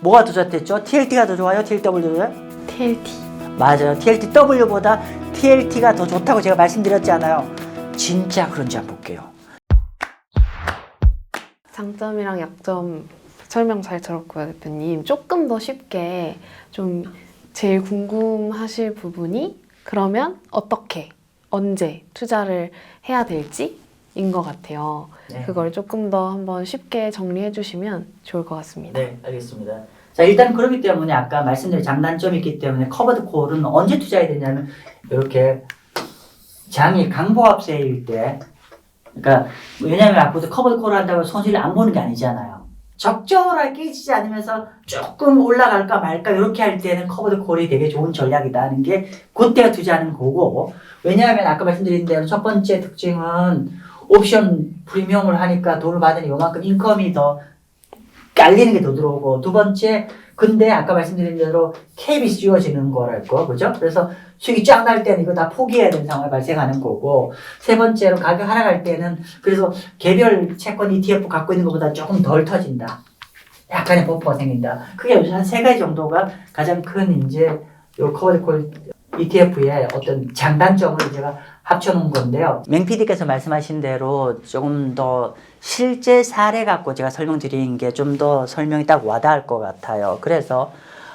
뭐가 더 좋댔죠? TLT가 더 좋아요? TLW가 더 좋아요? TLT. 맞아요. TLTW보다 TLT가 더 좋다고 제가 말씀드렸잖아요. 진짜 그런지 한번 볼게요. 장점이랑 약점 설명 잘 들었고요, 대표님. 조금 더 쉽게 좀 제일 궁금하실 부분이 그러면 어떻게, 언제 투자를 해야 될지인 것 같아요. 네. 그걸 조금 더 한번 쉽게 정리해 주시면 좋을 것 같습니다. 네, 알겠습니다. 자, 일단 그렇기 때문에 아까 말씀드린 장단점이 있기 때문에 커버드 콜은 언제 투자해야 되냐면 이렇게 장이 강보합세일 때, 그러니까 왜냐하면 앞으로 커버드 콜을 한다고 손실을 안 보는 게 아니잖아요. 적절하게 깨지지 않으면서 조금 올라갈까 말까 이렇게 할 때는 커버드 콜이 되게 좋은 전략이다 하는 게 그때가 투자하는 거고, 왜냐하면 아까 말씀드린 대로 첫 번째 특징은 옵션 프리미엄을 하니까 돈을 받으니 요만큼 인컴이 더 깔리는 게 더 들어오고, 두 번째, 근데 아까 말씀드린 대로 캡이 씌워지는 거랄까, 그죠? 그래서 수익이 쫙 날 때는 이거 다 포기해야 되는 상황이 발생하는 거고, 세 번째로 가격 하락할 때는 그래서 개별 채권 ETF 갖고 있는 것보다 조금 덜 터진다. 약간의 버퍼가 생긴다. 그게 한 세 가지 정도가 가장 큰 이제 요 커버드콜 ETF의 어떤 장단점을 제가 합쳐놓은 건데요. 맹PD께서 말씀하신 대로 조금 더 실제 사례 갖고 제가 설명드리는 게 좀 더 설명이 딱 와닿을 것 같아요. 그래서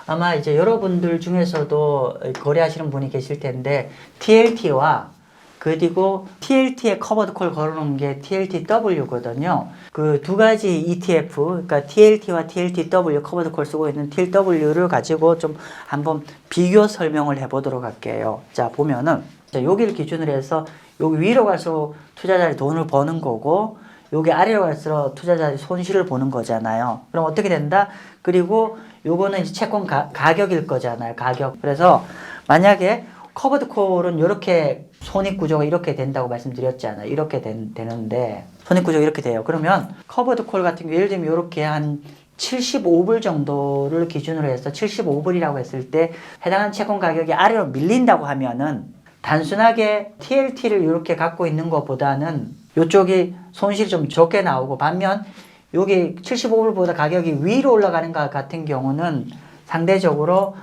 아마 이제 여러분들 중에서도 거래하시는 분이 계실 텐데 TLT와 그리고 TLT에 커버드 콜 걸어놓은 게 TLTW거든요. 그 두 가지 ETF, 그러니까 TLT와 TLTW 커버드 콜 쓰고 있는 TLW를 가지고 좀 한번 비교 설명을 해보도록 할게요. 자, 보면은 자, 여기를 기준으로 해서 여기 위로 갈수록 투자자들이 돈을 버는 거고 여기 아래로 갈수록 투자자들이 손실을 보는 거잖아요. 그럼 어떻게 된다? 그리고 요거는 이제 채권 가격일 거잖아요. 가격. 그래서 만약에 커버드 콜은 이렇게 손익구조가 이렇게 된다고 말씀드렸잖아요. 이렇게 되는데 손익구조가 이렇게 돼요. 그러면 커버드 콜 같은 경우 예를 들면 이렇게 한 75불 정도를 기준으로 해서 75불이라고 했을 때 해당하는 채권 가격이 아래로 밀린다고 하면은 단순하게 TLT를 이렇게 갖고 있는 것보다는 이쪽이 손실이 좀 적게 나오고, 반면 여기 75불보다 가격이 위로 올라가는 것 같은 경우는 상대적으로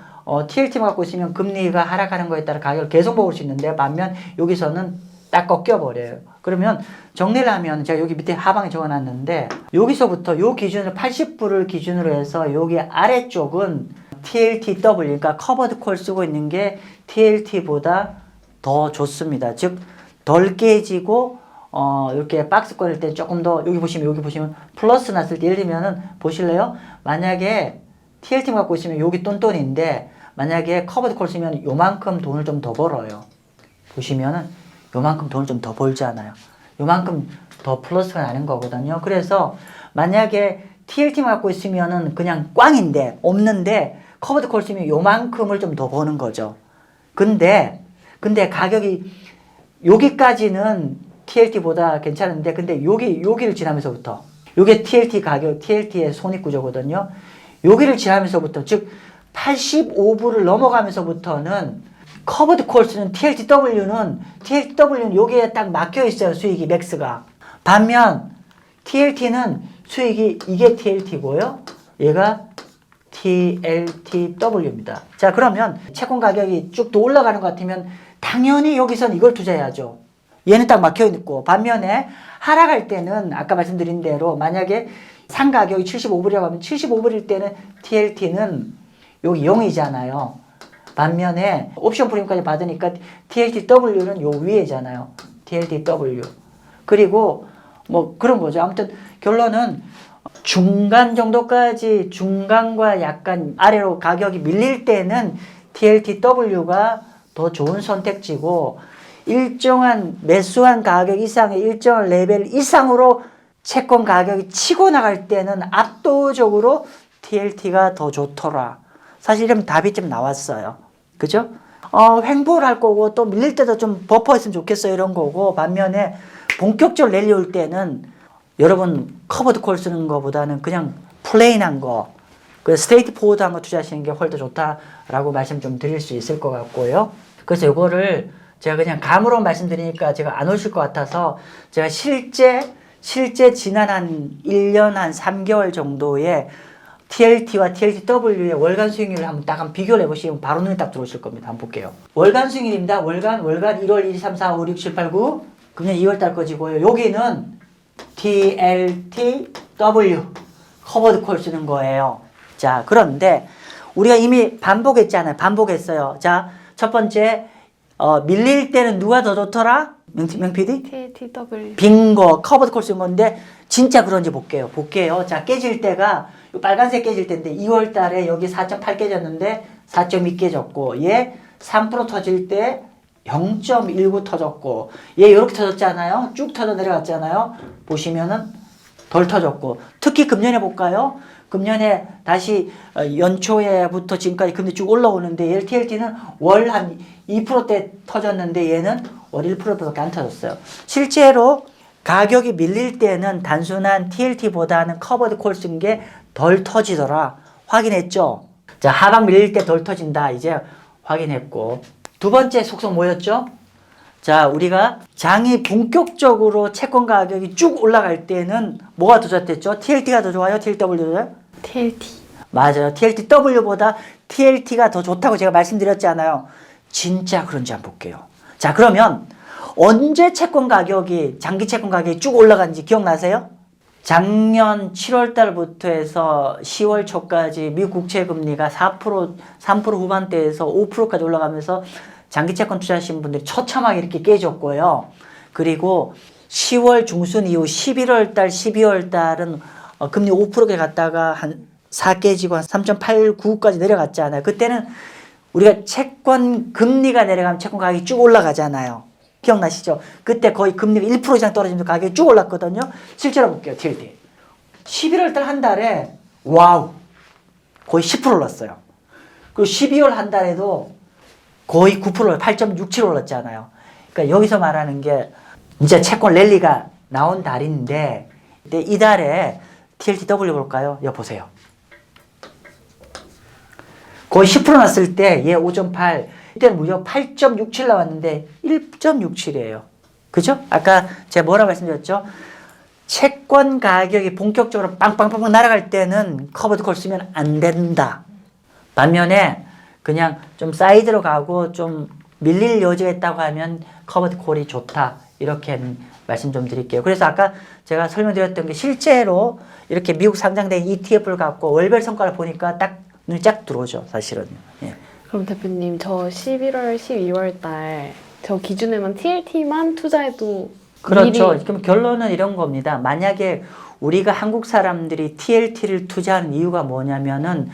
TLT만 갖고 있으면 금리가 하락하는 거에 따라 가격을 계속 먹을 수 있는데, 반면 여기서는 딱 꺾여버려요. 그러면 정리를 하면 제가 여기 밑에 하방에 적어놨는데 여기서부터 요 기준으로 80불을 기준으로 해서 여기 아래쪽은 TLTW, 그러니까 커버드 콜 쓰고 있는 게 TLT보다 더 좋습니다. 즉 덜 깨지고 이렇게 박스권일 때 조금 더 여기 보시면 플러스 났을 때 예를 들면은 보실래요? 만약에 TLT만 갖고 있으면 여기 똔똔인데 만약에 커버드 콜 쓰면 요만큼 돈을 좀 더 벌어요. 보시면은 요만큼 돈을 좀 더 벌잖아요. 요만큼 더 플러스가 나는 거거든요. 그래서 만약에 TLT만 갖고 있으면은 그냥 꽝인데 없는데 커버드 콜 쓰면 요만큼을 좀 더 버는 거죠. 근데 가격이 여기까지는 TLT보다 괜찮은데 근데 여기를 지나면서부터 요게 TLT 가격, TLT의 손익구조거든요. 여기를 지나면서부터 즉 85불을 넘어가면서부터는 커버드 콜 쓰는 TLTW는 여기에 딱 막혀 있어요. 수익이 맥스가. 반면 TLT는 수익이 이게 TLT고요. 얘가 TLTW입니다. 자, 그러면 채권 가격이 쭉 더 올라가는 것 같으면 당연히 여기선 이걸 투자해야죠. 얘는 딱 막혀 있고, 반면에 하락할 때는 아까 말씀드린 대로 만약에 상 가격이 75불이라고 하면 75불일 때는 TLT는 여기 0이잖아요. 반면에 옵션 프리미엄까지 받으니까 TLTW는 요 위에잖아요. TLTW. 그리고 뭐 그런 거죠. 아무튼 결론은 중간 정도까지, 중간과 약간 아래로 가격이 밀릴 때는 TLTW가 더 좋은 선택지고, 일정한 매수한 가격 이상의 일정한 레벨 이상으로 채권 가격이 치고 나갈 때는 압도적으로 TLT가 더 좋더라. 사실 이러면 답이 좀 나왔어요. 그죠? 횡보를 할 거고 또 밀릴 때도 좀 버퍼 있으면 좋겠어요. 이런 거고, 반면에 본격적으로 랠리 올 때는 여러분 커버드 콜 쓰는 거보다는 그냥 플레인한 거, 그 스트레이트 포워드한 거 투자하시는 게 훨씬 더 좋다라고 말씀 좀 드릴 수 있을 것 같고요. 그래서 이거를 제가 그냥 감으로 말씀드리니까 제가 안 오실 것 같아서 제가 실제 지난 한 1년 한 3개월 정도의 TLT와 TLTW의 월간 수익률을 한번 비교를 해보시면 바로 눈에 딱 들어오실 겁니다. 한번 볼게요. 월간 수익률입니다. 월간 1월 1, 2, 3, 4, 5, 6, 7, 8, 9 금년 2월달 거지고요. 여기는 TLTW 커버드 콜 쓰는 거예요. 자, 그런데 우리가 이미 반복했잖아요. 반복했어요. 자, 첫 번째 밀릴 때는 누가 더 좋더라? 명 PD? TLTW. 빙고 커버드 콜 쓴 건데 진짜 그런지 볼게요. 자, 깨질 때가 빨간색 깨질 때인데 2월 달에 여기 4.8 깨졌는데 4.2 깨졌고 얘 3% 터질 때 0.19 터졌고 얘 이렇게 터졌잖아요. 쭉 터져 내려갔잖아요. 보시면은 덜 터졌고 특히 금년에 볼까요? 금년에 다시 연초에부터 지금까지 금리 쭉 올라오는데 얘 TLT는 월 한 2%대 터졌는데 얘는 월 1%밖에 안 터졌어요. 실제로 가격이 밀릴 때는 단순한 TLT보다는 커버드 콜 쓴 게 덜 터지더라. 확인했죠? 자, 하방 밀릴 때 덜 터진다. 이제 확인했고. 두 번째 속성 뭐였죠? 자, 우리가 장이 본격적으로 채권 가격이 쭉 올라갈 때는 뭐가 더 좋았댔죠? TLT가 더 좋아요? TLTW가 더 좋아요? TLT. 맞아요. TLTW보다 TLT가 더 좋다고 제가 말씀드렸잖아요. 진짜 그런지 한번 볼게요. 자, 그러면 언제 채권 가격이, 장기 채권 가격이 쭉 올라간지 기억나세요? 작년 7월 달부터 해서 10월 초까지 미국 국채 금리가 4%, 3% 후반대에서 5%까지 올라가면서 장기 채권 투자하신 분들이 처참하게 이렇게 깨졌고요. 그리고 10월 중순 이후 11월 달, 12월 달은 금리 5%에 갔다가 한 4 깨지고 한 3.89까지 내려갔잖아요. 그때는 우리가 채권 금리가 내려가면 채권 가격이 쭉 올라가잖아요. 기억나시죠? 그때 거의 금리가 1% 이상 떨어지면서 가격이 쭉 올랐거든요. 실제로 볼게요. TLT. 11월 달 한 달에 와우 거의 10% 올랐어요. 그리고 12월 한 달에도 거의 9% 8.67 올랐잖아요. 그러니까 여기서 말하는 게 이제 채권 랠리가 나온 달인데 이달에 TLTW 볼까요? 여기 보세요. 거의 10% 났을 때 얘 5.8 이때는 무려 8.67 나왔는데 1.67이에요. 그죠? 아까 제가 뭐라고 말씀드렸죠? 채권 가격이 본격적으로 빵빵빵 날아갈 때는 커버드 콜 쓰면 안 된다. 반면에 그냥 좀 사이드로 가고 좀 밀릴 여지가 있다고 하면 커버드 콜이 좋다. 이렇게 말씀 좀 드릴게요. 그래서 아까 제가 설명드렸던 게 실제로 이렇게 미국 상장된 ETF를 갖고 월별 성과를 보니까 딱 눈이 쫙 들어오죠. 사실은. 예. 그럼 대표님 저 11월, 12월 달 저 기준에만 TLT만 투자해도 그렇죠. 미리... 그럼 결론은 이런 겁니다. 만약에 우리가 한국 사람들이 TLT를 투자하는 이유가 뭐냐면은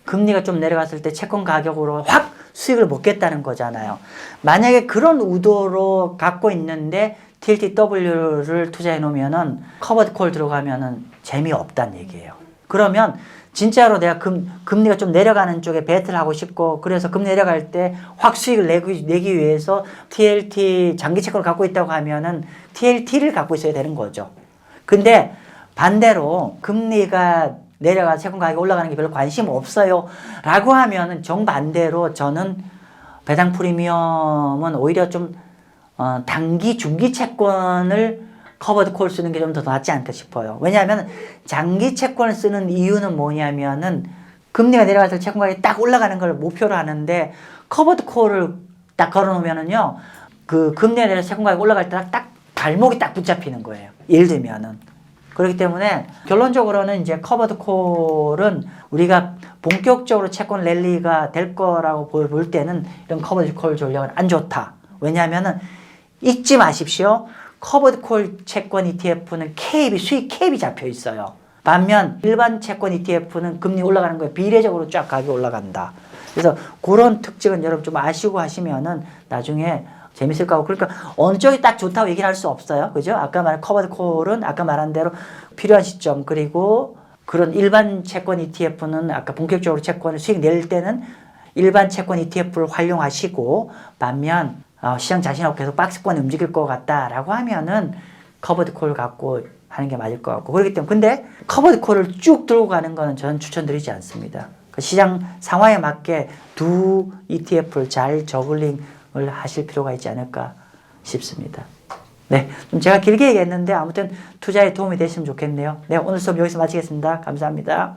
금리가 좀 내려갔을 때 채권 가격으로 확 수익을 먹겠다는 거잖아요. 만약에 그런 의도로 갖고 있는데 TLTW를 투자해 놓으면은 커버드 콜 들어가면은 재미없다는 얘기예요. 그러면 진짜로 내가 금리가 좀 내려가는 쪽에 베트를 하고 싶고 그래서 금리 내려갈 때 확 수익을 내기 위해서 TLT 장기 채권을 갖고 있다고 하면은 TLT를 갖고 있어야 되는 거죠. 근데 반대로 금리가 내려가 채권 가격이 올라가는 게 별로 관심 없어요 라고 하면은 정반대로 저는 배당 프리미엄은 오히려 좀 단기 중기 채권을 커버드 콜 쓰는 게 좀 더 낫지 않을까 싶어요. 왜냐하면 장기 채권을 쓰는 이유는 뭐냐면은 금리가 내려가서 채권 가격이 딱 올라가는 걸 목표로 하는데 커버드 콜을 딱 걸어놓으면은요 그 금리가 내려서 채권 가격이 올라갈 때 딱 발목이 딱 붙잡히는 거예요. 예를 들면은. 그렇기 때문에 결론적으로는 이제 커버드 콜은 우리가 본격적으로 채권 랠리가 될 거라고 볼 때는 이런 커버드 콜 전략은 안 좋다. 왜냐하면은 잊지 마십시오. 커버드 콜 채권 ETF는 수익 캡이 잡혀 있어요. 반면 일반 채권 ETF는 금리 올라가는 거에 비례적으로 쫙 가격이 올라간다. 그래서 그런 특징은 여러분 좀 아시고 하시면은 나중에 재밌을 거고. 그러니까 어느 쪽이 딱 좋다고 얘기를 할 수 없어요. 그죠? 아까 말한 커버드 콜은 아까 말한 대로 필요한 시점, 그리고 그런 일반 채권 ETF는 아까 본격적으로 채권을 수익 낼 때는 일반 채권 ETF를 활용하시고, 반면 시장 자신 없고 계속 박스권에 움직일 것 같다라고 하면은 커버드 콜 갖고 하는 게 맞을 것 같고. 그렇기 때문에 근데 커버드 콜을 쭉 들고 가는 거는 저는 추천드리지 않습니다. 그 시장 상황에 맞게 두 ETF를 잘 저글링을 하실 필요가 있지 않을까 싶습니다. 네, 좀 제가 길게 얘기했는데 아무튼 투자에 도움이 되시면 좋겠네요. 네, 오늘 수업 여기서 마치겠습니다. 감사합니다.